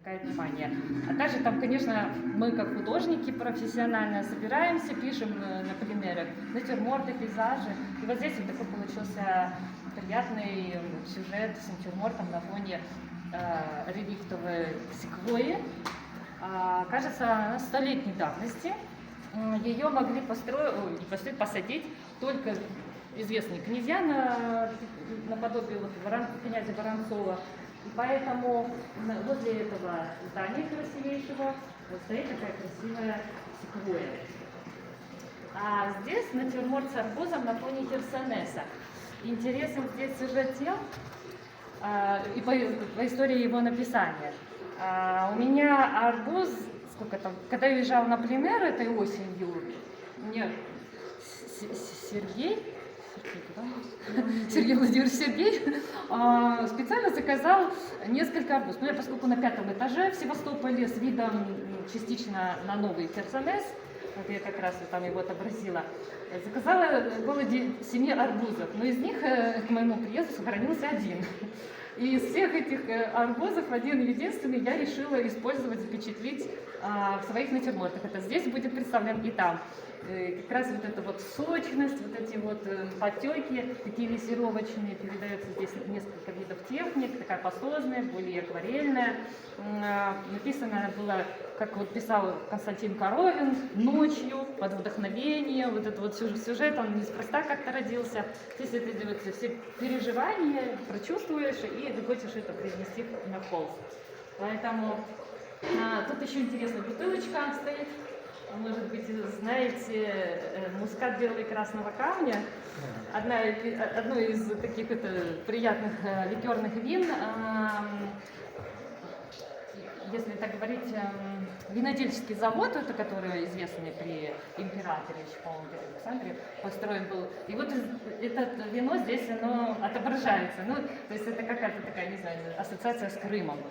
какая-то мания. А также там, конечно, мы как художники профессионально собираемся, пишем на пленерах натюрморты, пейзажи. И вот здесь вот такой получился приятный сюжет с натюрмортом на фоне реликтовой секвойи. Кажется, она 100-летней давности. Ее могли посадить только известные князья наподобие вот князя Воронцова. И поэтому возле этого здания красивейшего вот стоит такая красивая секвойя. А здесь натюрморт с арбузом на фоне Херсонеса. Интересен здесь сюжет тем, и по истории его написания. У меня арбуз, когда я уезжала на пленэр этой осенью, мне Сергей Владимирович специально заказал несколько арбуз. Ну, я, поскольку на 5-м этаже в Севастополе с видом частично на новый Херсонес, вот я как раз там его отобразила, заказала около 7 арбузов, но из них к моему приезду сохранился один. И из всех этих арбузов один единственный я решила использовать, запечатлеть в своих натюрмортах. Это здесь будет представлен и там. Как раз вот эта вот сочность, вот эти вот подтеки, такие лессировочные, передаются здесь несколько видов техник, такая пастозная, более акварельная. Написано было, как вот писал Константин Коровин, ночью, под вдохновение. Вот этот вот сюжет, он неспроста как-то родился. Здесь это делаются все переживания, прочувствуешь, и ты хочешь это привнести на холст. Поэтому тут еще интересная бутылочка стоит. Может быть, знаете, мускат белого и красного камня. Одно из таких приятных ликерных вин. Если так говорить, винодельческий завод, это который известный при императоре, еще, по-моему, Александре, построен был. И вот это вино здесь, оно отображается. Ну, то есть это какая-то такая, не знаю, ассоциация с Крымом.